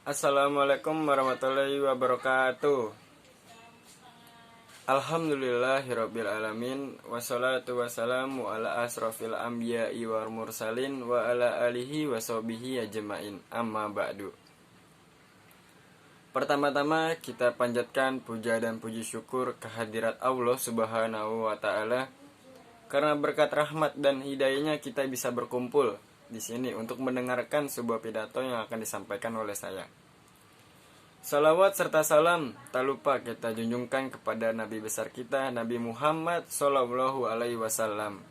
Assalamualaikum warahmatullahi wabarakatuh. Alhamdulillahirabbil alamin wassalatu wassalamu ala asrofil anbiya'i wal mursalin wa ala alihi washabihi ajmain. Amma ba'du. Pertama-tama kita panjatkan puja dan puji syukur kehadirat Allah Subhanahu wa taala karena berkat rahmat dan hidayahnya kita bisa berkumpul di sini untuk mendengarkan sebuah pidato yang akan disampaikan oleh saya. Salawat serta salam tak lupa kita junjungkan kepada Nabi besar kita, Nabi Muhammad Sallallahu Alaihi Wasallam.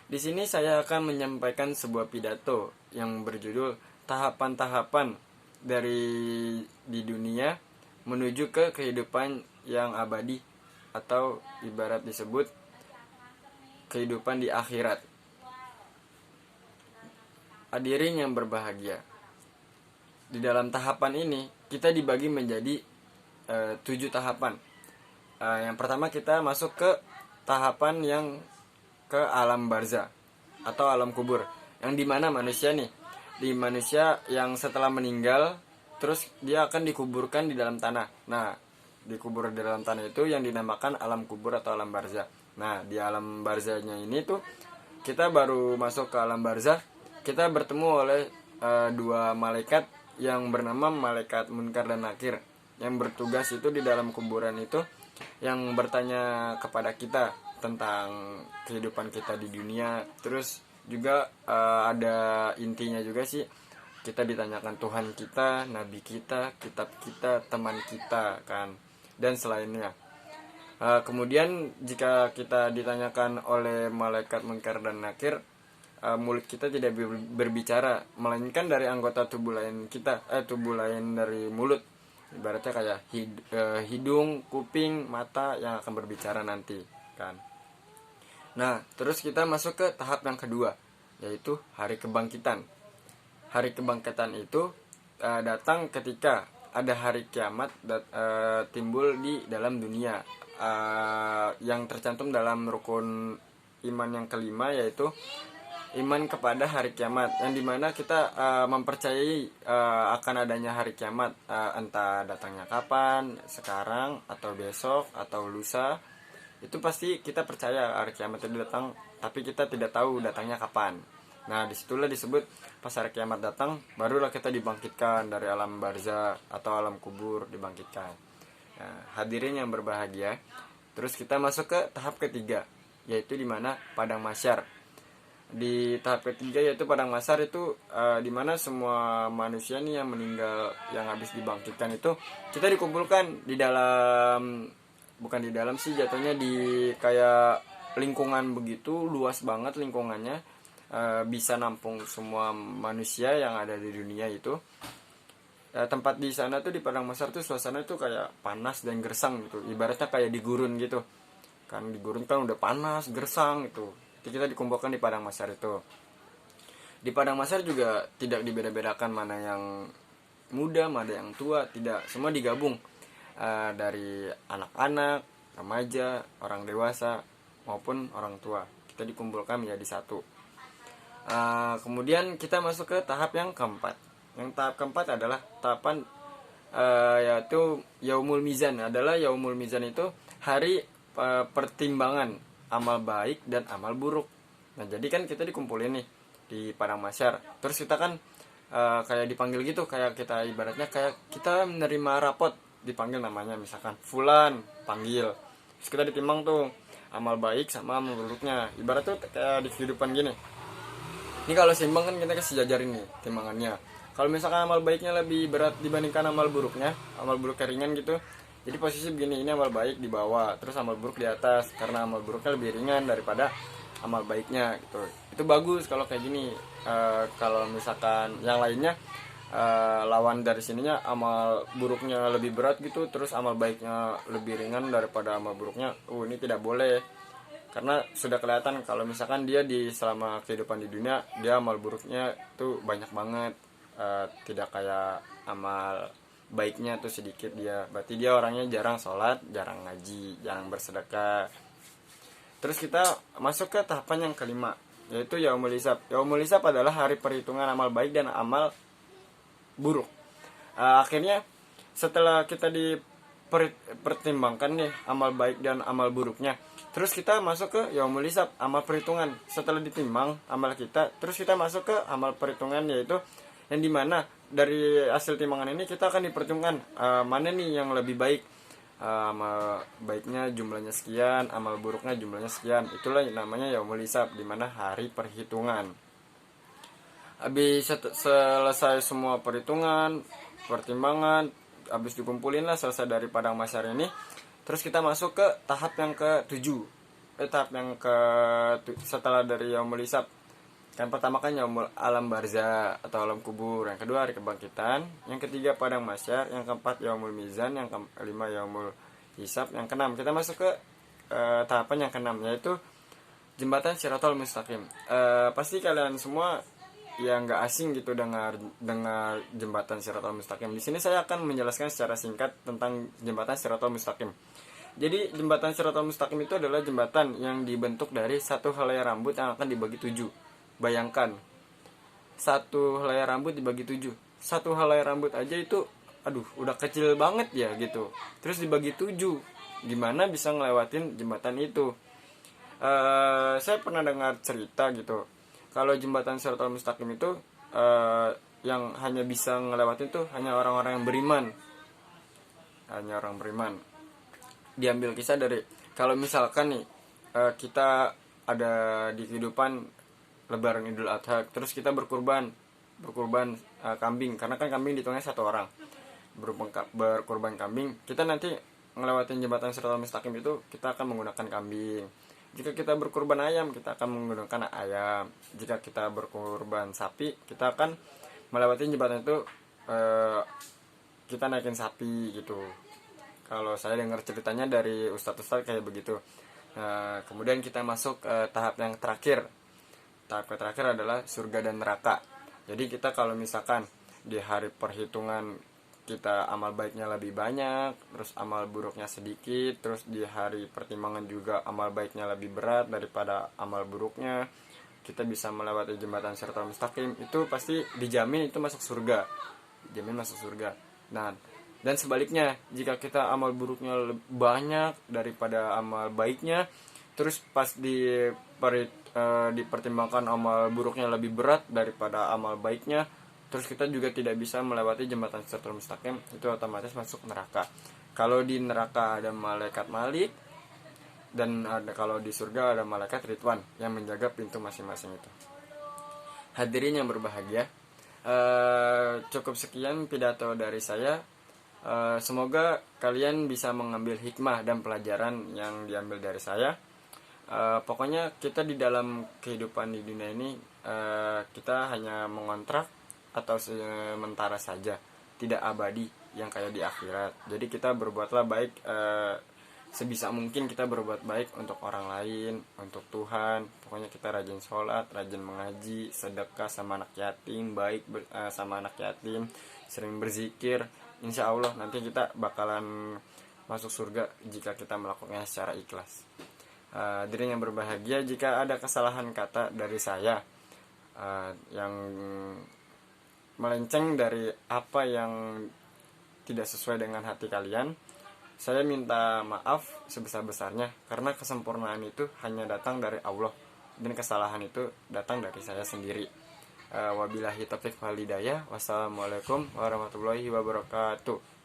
Di sini saya akan menyampaikan sebuah pidato yang berjudul tahapan-tahapan dari di dunia menuju ke kehidupan yang abadi atau ibarat disebut kehidupan di akhirat. Hadirin yang berbahagia, di dalam tahapan ini kita dibagi menjadi 7 tahapan. Yang pertama kita masuk ke tahapan yang ke alam barzah atau alam kubur, yang dimana manusia nih, di manusia yang setelah meninggal terus dia akan dikuburkan di dalam tanah. Nah, dikubur di dalam tanah itu yang dinamakan alam kubur atau alam barzah. Nah, di alam barzahnya ini tuh kita baru masuk ke alam barzah, kita bertemu oleh 2 malaikat yang bernama malaikat Munkar dan Nakir, yang bertugas itu di dalam kuburan itu, yang bertanya kepada kita tentang kehidupan kita di dunia. Terus juga ada intinya juga sih, kita ditanyakan Tuhan kita, Nabi kita, kitab kita, teman kita kan, dan selainnya. Kemudian jika kita ditanyakan oleh malaikat Munkar dan Nakir, mulut kita tidak berbicara, melainkan dari anggota tubuh lain kita, tubuh lain dari mulut, ibaratnya kayak hidung, kuping, mata yang akan berbicara nanti kan. Nah, terus kita masuk ke tahap yang kedua, yaitu hari kebangkitan. Hari kebangkitan itu datang ketika ada hari kiamat timbul di dalam dunia, yang tercantum dalam rukun iman yang kelima, yaitu iman kepada hari kiamat, yang dimana kita mempercayai akan adanya hari kiamat, entah datangnya kapan, sekarang atau besok atau lusa, itu pasti kita percaya hari kiamat itu datang, tapi kita tidak tahu datangnya kapan. Nah, disitulah disebut pas hari kiamat datang, barulah kita dibangkitkan dari alam barzah atau alam kubur, dibangkitkan. Nah, hadirin yang berbahagia, terus kita masuk ke tahap ketiga, yaitu dimana padang mahsyar. Di tahap ketiga yaitu padang mahsyar itu dimana semua manusia nih yang meninggal, yang habis dibangkitkan itu, kita dikumpulkan di dalam, bukan di dalam sih jatuhnya, di kayak lingkungan begitu, luas banget lingkungannya, bisa nampung semua manusia yang ada di dunia itu. Tempat di sana tuh di padang mahsyar tuh suasana tuh kayak panas dan gersang gitu, ibaratnya kayak di gurun gitu kan. Di gurun kan udah panas, gersang gitu. Kita dikumpulkan di padang mahsyar itu. Di padang mahsyar juga tidak dibeda-bedakan mana yang muda, mana yang tua, tidak, semua digabung, dari anak-anak, remaja, orang dewasa maupun orang tua. Kita dikumpulkan menjadi satu. Kemudian kita masuk ke tahap yang keempat. Yang tahap keempat adalah tahapan yaitu Yaumul Mizan. Adalah Yaumul Mizan itu hari pertimbangan amal baik dan amal buruk. Nah, jadi kan kita dikumpulin nih di padang mahsyar. Terus kita kan kayak dipanggil gitu, kayak kita ibaratnya kayak kita menerima rapot, dipanggil namanya, misalkan Fulan, panggil. Terus kita ditimbang tuh amal baik sama amal buruknya. Ibarat tuh kayak di kehidupan gini. Ini kalau seimbang kan kita sejajarin nih timbangannya. Kalau misalkan amal baiknya lebih berat dibandingkan amal buruknya, amal buruknya ringan gitu, jadi posisi begini, ini amal baik di bawah, terus amal buruk di atas, karena amal buruknya lebih ringan daripada amal baiknya gitu. Itu bagus kalau kayak gini. Kalau misalkan yang lainnya, lawan dari sininya amal buruknya lebih berat gitu, terus amal baiknya lebih ringan daripada amal buruknya, ini tidak boleh. Karena sudah kelihatan kalau misalkan dia di selama kehidupan di dunia, dia amal buruknya tuh banyak banget, tidak kayak amal baiknya tuh sedikit dia. Berarti dia orangnya jarang sholat, jarang ngaji, jarang bersedekah. Terus kita masuk ke tahapan yang kelima, yaitu Yaumul Hisab. Yaumul Hisab adalah hari perhitungan amal baik dan amal buruk. Akhirnya setelah kita dipertimbangkan nih amal baik dan amal buruknya, terus kita masuk ke yaumul hisab, amal perhitungan. Setelah ditimbang amal kita, terus kita masuk ke amal perhitungan, yaitu yang dimana dari hasil timbangan ini kita akan diperhitungkan mana nih yang lebih baik. Amal baiknya jumlahnya sekian, amal buruknya jumlahnya sekian. Itulah yang namanya yaumul hisab, dimana hari perhitungan. Habis selesai semua perhitungan, pertimbangan, habis dikumpulin lah, selesai dari padang mahsyar ini, terus kita masuk ke tahap yang ke-7. Tahap yang setelah dari yaumul hisab. Yang pertama kan yaumul alam barzah atau alam kubur, yang kedua hari kebangkitan, yang ketiga padang mahsyar, yang keempat yaumul mizan, yang kelima yaumul hisab, yang keenam kita masuk ke tahapan yang keenam, yaitu jembatan Shirathul Mustaqim. Pasti kalian semua yang nggak asing gitu dengar jembatan Shirathul Mustaqim. Di sini saya akan menjelaskan secara singkat tentang jembatan Shirathul Mustaqim. Jadi jembatan Shirathul Mustaqim itu adalah jembatan yang dibentuk dari satu helai rambut yang akan dibagi 7. Bayangkan, satu helai rambut dibagi 7. Satu helai rambut aja itu, aduh, udah kecil banget ya gitu. Terus dibagi 7, gimana bisa ngelewatin jembatan itu? Saya pernah dengar cerita gitu, kalau jembatan Shirathul Mustaqim itu yang hanya bisa ngelewatin itu hanya orang-orang yang beriman. Hanya orang beriman. Diambil kisah dari, kalau misalkan nih kita ada di kehidupan Lebaran Idul Adha, terus kita berkurban kambing, karena kan kambing dihitungnya satu orang. Berkurban kambing, kita nanti ngelewatin jembatan Shirathul Mustaqim itu kita akan menggunakan kambing. Jika kita berkurban ayam, kita akan menggunakan ayam. Jika kita berkurban sapi, kita akan melewati jembatan itu, kita naikin sapi gitu. Kalau saya dengar ceritanya dari ustadz-ustadz kayak begitu. Kemudian kita masuk ke tahap yang terakhir. Tahap terakhir adalah surga dan neraka. Jadi kita kalau misalkan di hari perhitungan kita amal baiknya lebih banyak, terus amal buruknya sedikit, terus di hari pertimbangan juga amal baiknya lebih berat daripada amal buruknya, kita bisa melewati jembatan Shirathul Mustaqim, itu pasti dijamin itu masuk surga. Dijamin masuk surga. Nah, dan sebaliknya, jika kita amal buruknya banyak daripada amal baiknya, terus pas dipertimbangkan amal buruknya lebih berat daripada amal baiknya, terus kita juga tidak bisa melewati jembatan Shirathul Mustaqim, itu otomatis masuk neraka. Kalau di neraka ada malaikat Malik, dan kalau di surga ada malaikat Ridwan yang menjaga pintu masing-masing itu. Hadirin yang berbahagia, cukup sekian pidato dari saya. Semoga kalian bisa mengambil hikmah dan pelajaran yang diambil dari saya. Pokoknya kita di dalam kehidupan di dunia ini, kita hanya mengontrak atau sementara saja, tidak abadi yang kayak di akhirat. Jadi kita berbuatlah baik, sebisa mungkin kita berbuat baik untuk orang lain, untuk Tuhan. Pokoknya kita rajin sholat, rajin mengaji, sedekah sama anak yatim, baik sama anak yatim, sering berzikir. Insya Allah nanti kita bakalan masuk surga jika kita melakukannya secara ikhlas. Hadirin yang berbahagia, jika ada kesalahan kata dari saya yang melenceng dari apa yang tidak sesuai dengan hati kalian, saya minta maaf sebesar-besarnya, karena kesempurnaan itu hanya datang dari Allah dan kesalahan itu datang dari saya sendiri. Wabillahi taufiq wal hidayah. Wassalamualaikum warahmatullahi wabarakatuh.